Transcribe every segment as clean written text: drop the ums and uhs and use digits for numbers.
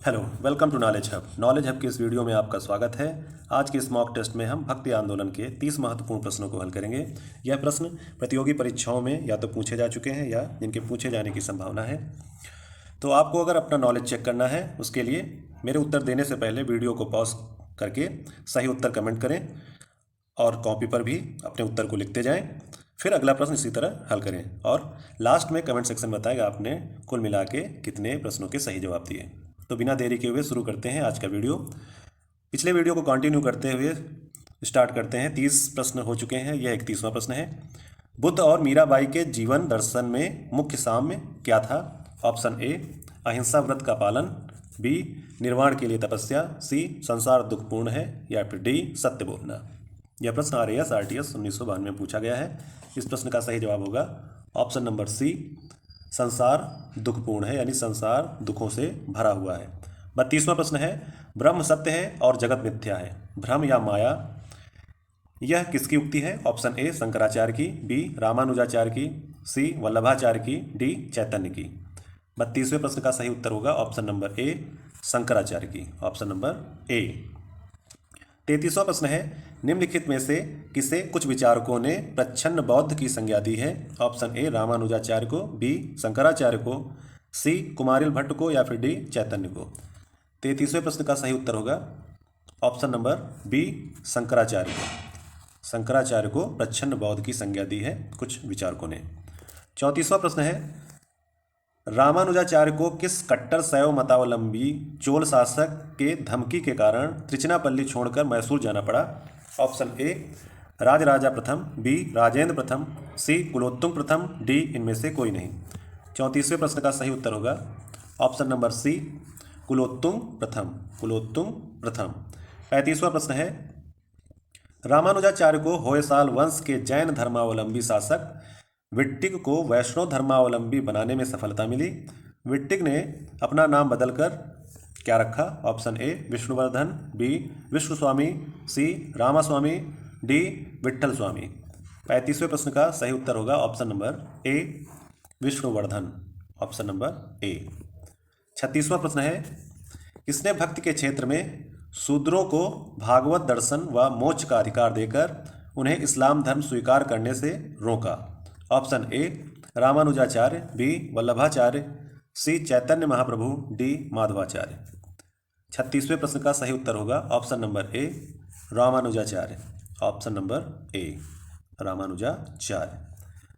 Hello, welcome to Knowledge Hub. Knowledge Hub के इस video में आपका स्वागत है। आज के इस मॉक टेस्ट में हम भक्ति आंदोलन के 30 महत्वपूर्ण प्रश्नों को हल करेंगे। यह प्रश्न प्रतियोगी परीक्षाओं में या तो पूछे जा चुके हैं या जिनके पूछे जाने की संभावना है। तो आपको अगर अपना नॉलेज चेक करना है, उसके लिए मेरे उत्तर देने से पहले वीडियो को पॉज करके सही उत्तर कमेंट करें और कॉपी पर भी अपने उत्तर को लिखते जाएं। फिर अगला प्रश्न इसी तरह हल करें और लास्ट में कमेंट सेक्शन में बताएगा आपने कुल मिला के कितने प्रश्नों के सही जवाब दिए। तो बिना देरी के हुए शुरू करते हैं आज का वीडियो। पिछले वीडियो को कंटिन्यू करते हुए स्टार्ट करते हैं। 30 प्रश्न हो चुके हैं, यह 31वां प्रश्न है। बुद्ध और मीराबाई के जीवन दर्शन में मुख्य साम्य क्या था? ऑप्शन ए अहिंसा व्रत का पालन, बी निर्वाण के लिए तपस्या, सी संसार दुखपूर्ण है, या फिर डी सत्य बोलना। यह प्रश्न RAS RTS 1992 में पूछा गया है। इस प्रश्न का सही जवाब होगा ऑप्शन नंबर सी, संसार दुखपूर्ण है, यानी संसार दुखों से भरा हुआ है। 32वां प्रश्न है, ब्रह्म सत्य है और जगत मिथ्या है, भ्रम या माया? यह किसकी उक्ति है? ऑप्शन ए शंकराचार्य की, बी रामानुजाचार्य की, सी वल्लभाचार्य की, डी चैतन्य की। 32वें प्रश्न का सही उत्तर होगा ऑप्शन नंबर ए शंकराचार्य की, ऑप्शन नंबर ए। 33वां प्रश्न है, निम्नलिखित में से किसे कुछ विचारकों ने प्रच्छन्न बौद्ध की संज्ञा दी है? ऑप्शन ए रामानुजाचार्य को, बी शंकराचार्य को, सी कुमारिल भट्ट को, या फिर डी चैतन्य को। 33वें प्रश्न का सही उत्तर होगा ऑप्शन नंबर बी शंकराचार्य को। शंकराचार्य को प्रच्छन्न बौद्ध की संज्ञा दी है कुछ विचारकों ने। 34वां प्रश्न है, रामानुजाचार्य को किस कट्टर शैव मतावलंबी चोल शासक के धमकी के कारण त्रिचिनापल्ली छोड़कर मैसूर जाना पड़ा? ऑप्शन ए राजराजा प्रथम, बी राजेंद्र प्रथम, सी कुलोत्तुंग प्रथम, डी इनमें से कोई नहीं। 34वें प्रश्न का सही उत्तर होगा ऑप्शन नंबर सी कुलोत्तुंग प्रथम, कुलोत्तुंग प्रथम। 35वां प्रश्न है, रामानुजाचार्य को होयसाल वंश के जैन धर्मावलंबी शासक विट्टिक को वैष्णव धर्मावलंबी बनाने में सफलता मिली। विट्टिक ने अपना नाम बदलकर क्या रखा? Option A Vishnuvardhan, B Vishnuswami, C Ramaswami, D Vitthal Swami. 35वें प्रश्न का सही उत्तर होगा option number A Vishnuvardhan, option number A. 36वां प्रश्न है, किसने भक्ति के क्षेत्र में शूद्रों को भागवत दर्शन व मोक्ष का अधिकार देकर उन्हें इस्लाम धर्म स्वीकार करने से रोका? Option A Ramanujacharya, B Vallabhacharya, C Chaitanya Mahaprabhu, D Madhvacharya. 36वें प्रश्न का सही उत्तर होगा option number A Ramanujacharya, option number A Ramanujacharya.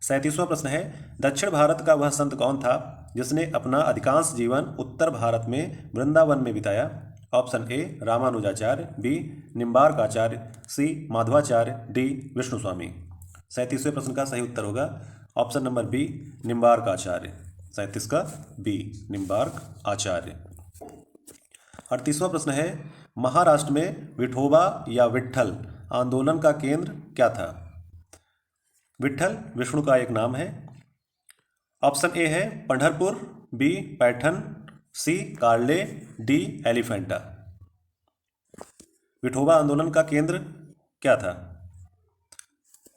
37वां प्रश्न है, दक्षिण भारत का वह संत कौन था जिसने अपना अधिकांश जीवन उत्तर भारत में वृंदावन में बिताया? Option A Ramanujacharya, B Nimbarkacharya, C Madhvacharya, D Vishnuswami. 37वें प्रश्न का सही उत्तर होगा option number B Nimbarka Acharya, 37 का बी निम्बार्क आचार्य। 38वां प्रश्न है, महाराष्ट्र में विठोबा या विट्ठल आंदोलन का केंद्र क्या था? विट्ठल विष्णु का एक नाम है। ऑप्शन ए है पंढरपुर, बी पैठन, सी कार्ले, डी एलिफेंटा। विठोबा आंदोलन का केंद्र क्या था,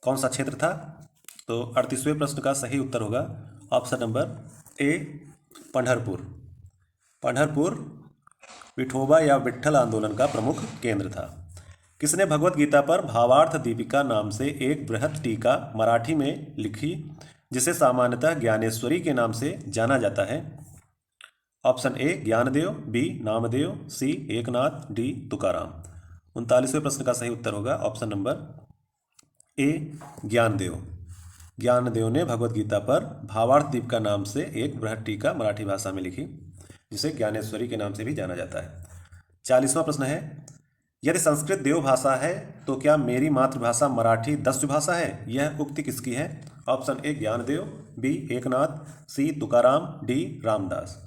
कौन सा क्षेत्र था? तो 38वें प्रश्न का सही उत्तर होगा ऑप्शन नंबर ए पंढरपुर। पंढरपुर विठोबा या विट्ठल आंदोलन का प्रमुख केंद्र था। किसने भगवत गीता पर भावार्थ दीपिका नाम से एक बृहत टीका मराठी में लिखी जिसे सामान्यतः ज्ञानेश्वरी के नाम से जाना जाता है? Option A Gyandev, B Namdev, C Eknath, D Tukaram. 39वें प्रश्न का सही उत्तर होगा option number A Gyandev. Gyandev ने भगवत गीता पर भावार्थ दीपिका नाम से एक बृहत टीका मराठी भाषा में लिखी जिसे ज्ञानेश्वरी के नाम से भी जाना जाता है। 40वां प्रश्न है, यदि संस्कृत देवभाषा है तो क्या मेरी मातृभाषा मराठी दस्यु भाषा है? यह उक्ति किसकी है? Option A Gyandev, B Eknath, C Tukaram, D Ramdas.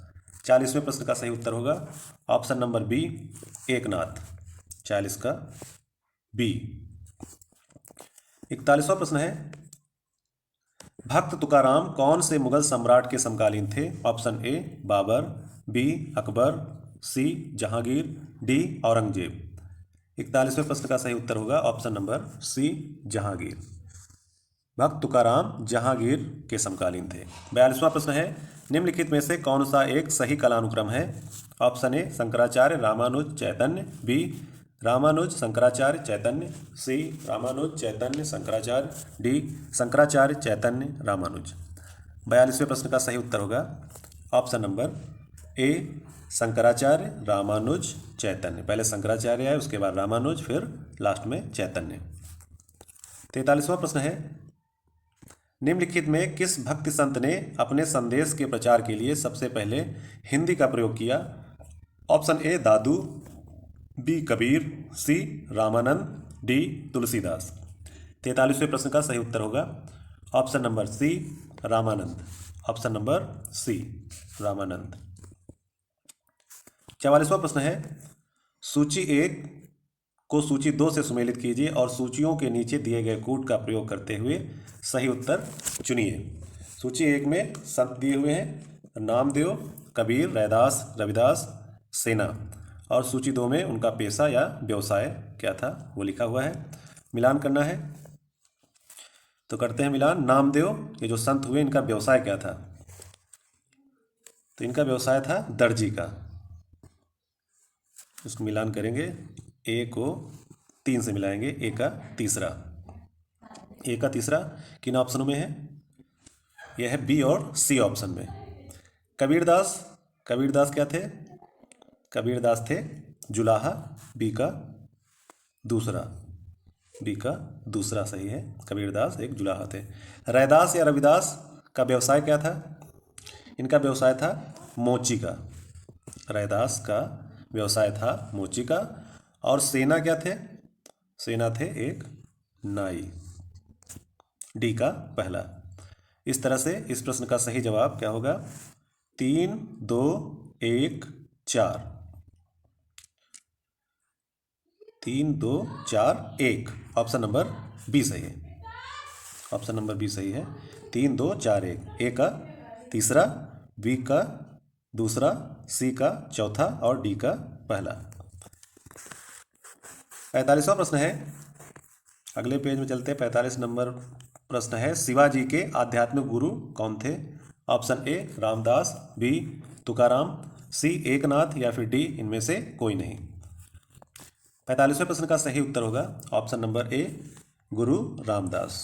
40वें प्रश्न का सही उत्तर होगा ऑप्शन नंबर बी एकनाथ, 40 का बी। 41वां प्रश्न है, भक्त तुकाराम कौन से मुगल सम्राट के समकालीन थे? Option A Babur, B Akbar, C Jahangir, D Aurangzeb. 41वें प्रश्न का सही उत्तर होगा ऑप्शन नंबर सी जहांगीर। भक्त तुकाराम जहांगीर के समकालीन थे। 42वां प्रश्न है, निम्नलिखित में से कौन सा एक सही कालानुक्रम है? Option A Shankaracharya Ramanuja Chaitanya, B Ramanuja Shankaracharya Chaitanya, C Ramanuja Chaitanya Shankaracharya, D Shankaracharya Chaitanya Ramanuja. 42वें प्रश्न का सही उत्तर होगा option number A Shankaracharya Ramanuja Chaitanya. पहले शंकराचार्य है, उसके बाद रामानुज, फिर लास्ट में चैतन्य। 43वां प्रश्न है, निम्नलिखित में किस भक्ति संत ने अपने संदेश के प्रचार के लिए सबसे पहले हिंदी का प्रयोग किया? Option A Dadu, B Kabir, C Ramanand, D Tulsidas. 43वें प्रश्न का सही उत्तर होगा option number C Ramanand. Option number C Ramanand. 44वां प्रश्न है, सूची 1 को सूची 2 से सुमेलित कीजिए और सूचियों के नीचे दिए गए कूट का प्रयोग करते हुए सही उत्तर चुनिए। सूची 1 में संत दिए हुए हैं नामदेव, कबीर, रैदास, रविदास, सेना, और सूची 2 में उनका पेशा या व्यवसाय क्या था वो लिखा हुआ है। मिलान करना है तो करते हैं मिलान। नामदेव ये जो संत हुए इनका व्यवसाय क्या था? तो इनका व्यवसाय था दर्जी का। इसको मिलान करेंगे, ए को 3 से मिलाएंगे, ए का तीसरा किन ऑप्शनों में है? यह है बी और सी ऑप्शन में। कबीरदास क्या थे? कबीरदास थे जुलाहा, बी का दूसरा सही है। कबीरदास एक जुलाहा थे। रैदास या रविदास का व्यवसाय क्या था? इनका व्यवसाय था मोची का। रैदास का व्यवसाय था मोची का। और सेना क्या थे? सेना थे एक नाई, डी का पहला। इस तरह से इस प्रश्न का सही जवाब क्या होगा? 3, 2, 1, 4। 3, 2, 4, 1। ऑप्शन नंबर बी सही है। ऑप्शन नंबर बी सही है। 3, 2, 4, 1। ए का तीसरा, बी का दूसरा, सी का चौथा और डी का पहला। 45वां प्रश्न है, अगले पेज में चलते हैं। 45 नंबर प्रश्न है, शिवाजी के आध्यात्मिक गुरु कौन थे? Option A Ramdas, B Tukaram, C Eknath या फिर डी इनमें से कोई नहीं। 45वें प्रश्न का सही उत्तर होगा ऑप्शन नंबर ए गुरु रामदास।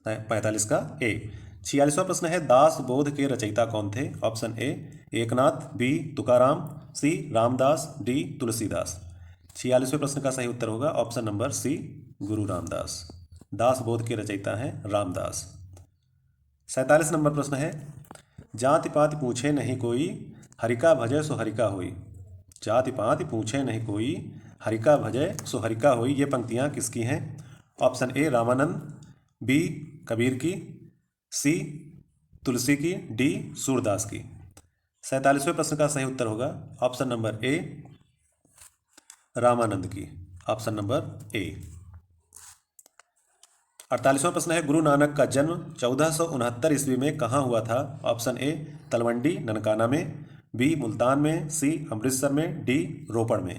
45 का ए। 46वां प्रश्न है, दास बोध के रचयिता कौन थे? Option A Eknath, B Tukaram, C Ramdas, D Tulsidas. 46वें प्रश्न का सही उत्तर होगा ऑप्शन नंबर सी गुरु रामदास। दास बोध के रचयिता हैं रामदास। 47 नंबर प्रश्न है, जाति पाति पूछे नहीं कोई, हरिका भजय सो हरिका होई। जाति पाति पूछे नहीं कोई, हरिका भजय सो हरिका होई। ये पंक्तियाँ किसकी हैं? Option A Ramanand, B Kabir की, सी तुलसी की, डी सूरदास की। 47वें प्रश्न का सही उत्तर होगा ऑप्शन नंबर ए रामानंद की। ऑप्शन नंबर ए। 48वां प्रश्न है, गुरु नानक का जन्म 1469 ईस्वी में कहाँ हुआ था? ऑप्शन ए तलवंडी ननकाना में, बी मुल्तान में, सी अमृतसर में, डी रोपड़ में।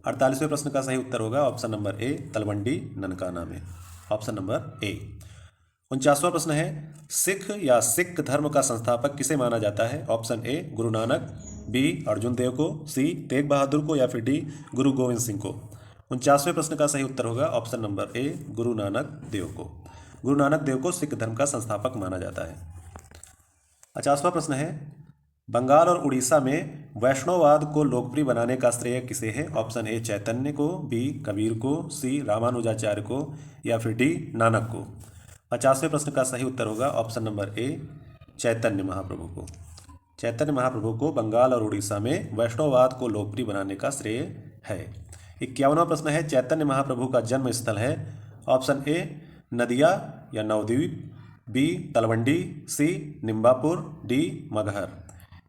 48वें प्रश्न का सही उत्तर होगा option number A Talwandi Nankana में। ऑप्शन नंबर ए। 49वां प्रश्न है, सिख या सिख धर्म का संस्थापक किसे माना जाता है? ऑप्शन ए गुरु नानक, बी अर्जुन देव को, सी तेग बहादुर को या फिर डी गुरु गोविंद सिंह को। 49वें प्रश्न का सही उत्तर होगा ऑप्शन नंबर ए गुरु नानक देव को। गुरु नानक देव को सिख धर्म का संस्थापक माना जाता है। 50वां प्रश्न है, बंगाल और उड़ीसा में वैष्णववाद को लोकप्रिय बनाने का श्रेय किसे है? ऑप्शन ए चैतन्य को, बी कबीर को, सी रामानुजाचार्य को या फिर डी नानक को। 50वें प्रश्न का सही उत्तर होगा ऑप्शन नंबर ए चैतन्य महाप्रभु को। चैतन्य महाप्रभु को बंगाल और उड़ीसा में वैष्णववाद को लोकप्रिय बनाने का श्रेय है। 51वां प्रश्न है, चैतन्य महाप्रभु का जन्म स्थल है? ऑप्शन ए नदिया या नवद्वीप, बी तलवंडी, सी निम्बापुर, डी मगहर।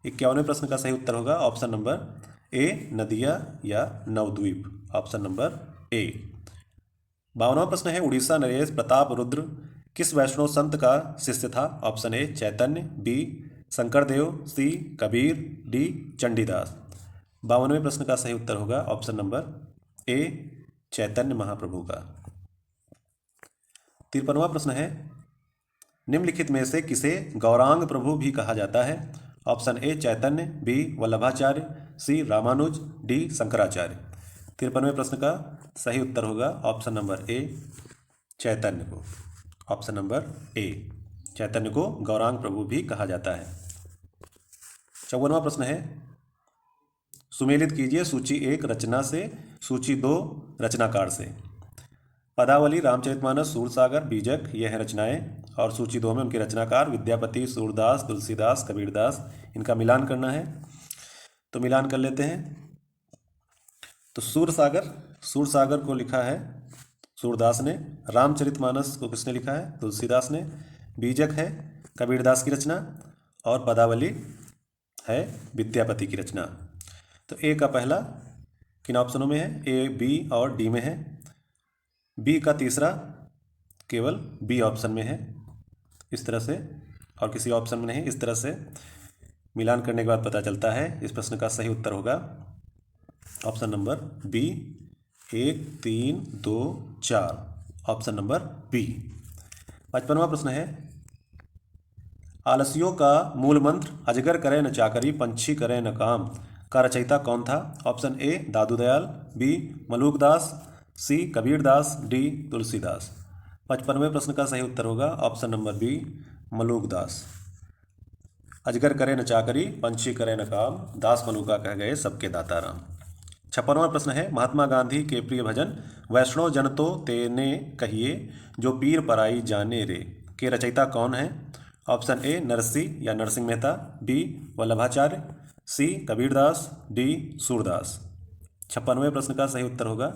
51वें प्रश्न का सही उत्तर होगा ऑप्शन नंबर ए नदिया या नवद्वीप। Option number A. 52वां प्रश्न है, उड़ीसा नरेश प्रताप रुद्र किस वैष्णव संत का शिष्य था? Option A Chaitanya, B Shankardev, C Kabir, D Chandidas. 52वें प्रश्न का सही उत्तर होगा ऑप्शन नंबर ए चैतन्य महाप्रभु का। 53वां प्रश्न है, निम्नलिखित में से किसे गौरांग प्रभु भी कहा जाता है? Option A Chaitanya, B Vallabhacharya, C Ramanuja, D Shankaracharya. 53वें प्रश्न का सही उत्तर होगा ऑप्शन नंबर ए चैतन्य को। ऑप्शन नंबर ए चैतन्य को गौरांग प्रभु भी कहा जाता है। 54वां प्रश्न है, सुमेलित कीजिए सूची 1 रचना से, सूची 2 रचनाकार से। पदावली, रामचरितमानस, सूरसागर, बीजक ये हैं रचनाएं, और सूची 2 में उनके रचनाकार विद्यापति, सूरदास, तुलसीदास, कबीरदास। इनका मिलान करना है, तो मिलान कर लेते हैं। तो सूरसागर को लिखा है सूरदास ने। रामचरितमानस को किसने लिखा है? तुलसीदास ने। बीजक है कबीरदास की रचना, और पदावली है विद्यापति की रचना। तो ए का पहला किन ऑप्शनों में है? ए, बी और डी में है। बी का तीसरा केवल बी ऑप्शन में है, इस तरह से, और किसी ऑप्शन में नहीं। इस तरह से मिलान करने के बाद पता चलता है इस प्रश्न का सही उत्तर होगा option number B, 1, 3, 2, 4। Option number B. 55वां प्रश्न है, आलसियों का मूल मंत्र अजगर करे न चाकरी, पंछी करे न काम का रचयिता कौन था? Option A Dadu Dayal, B Malukdas, C Kabirdas, D Tulsidas. 55वें प्रश्न का सही उत्तर होगा ऑप्शन नंबर बी मलूकदास। अजगर करे न चाकरी, पंछी करे न काम, दास मलूका कह गए सबके दाता राम। 56वां प्रश्न है, महात्मा गांधी के प्रिय भजन वैष्णव जन तो तेने कहिए, जो पीर पराई जाने रे के रचयिता कौन है? ऑप्शन ए नरसी या नरसिंह मेहता, बी वल्लभाचार्य, सी कबीरदास, डी सूरदास। 56वें प्रश्न का सही उत्तर होगा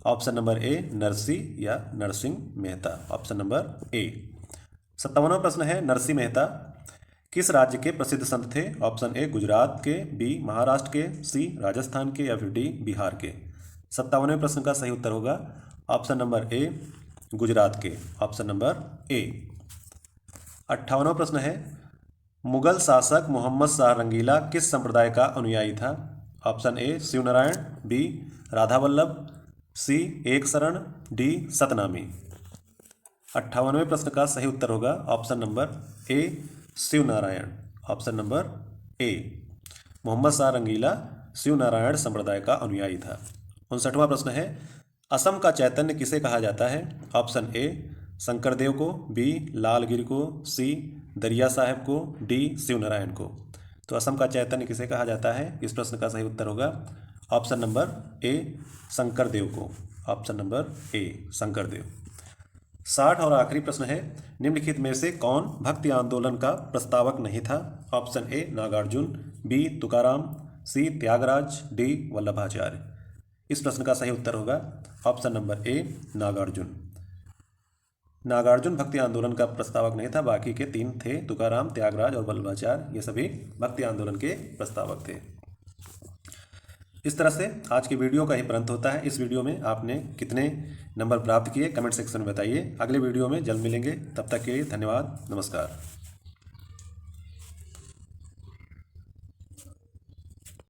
ऑप्शन नंबर ए नरसी या Narsinh Mehta. Option number A. 57वां प्रश्न है, नरसिंह मेहता किस राज्य के प्रसिद्ध संत थे? ऑप्शन ए गुजरात के, बी महाराष्ट्र के, सी राजस्थान के, या फिर डी बिहार के। 57वें प्रश्न का सही उत्तर होगा ऑप्शन नंबर ए गुजरात के। ऑप्शन नंबर ए। 58वां प्रश्न है, मुगल शासक मोहम्मद शाह रंगीला किस संप्रदाय का अनुयायी था? Option A Shivnarayan, B Radha Vallabh, C Ek Sharan, D Satnami. 58वें प्रश्न का सही उत्तर होगा option number A Shivnarayan. Option number A Mohammad Shah Rangeela Shivnarayan संप्रदाय का अनुयायी था। 59वां प्रश्न है, असम का चैतन्य किसे कहा जाता है? ऑप्शन ए शंकरदेव को, बी लालगिरी को, सी दरिया साहब को, डी शिवनारायण को। तो असम का चैतन्य किसे कहा जाता है? इस प्रश्न का सही उत्तर होगा ऑप्शन नंबर ए शंकरदेव को। ऑप्शन नंबर ए शंकरदेव। 60 और आखिरी प्रश्न है, निम्नलिखित में से कौन भक्ति आंदोलन का प्रस्तावक नहीं था? Option A Nagarjuna, B Tukaram, C Tyagaraja, D Vallabhacharya. इस प्रश्न का सही उत्तर होगा option number A Nagarjuna. Nagarjuna भक्ति आंदोलन का प्रस्तावक नहीं था, बाकी के 3 थे, तुकाराम, त्यागराज और वल्लभाचार्य, ये सभी भक्ति आंदोलन के प्रस्तावक थे। इस तरह से आज की वीडियो का ही अंत होता है। इस वीडियो में आपने कितने नंबर प्राप्त किए कमेंट सेक्शन में बताइए। अगले वीडियो में जल्द मिलेंगे, तब तक के लिए धन्यवाद, नमस्कार।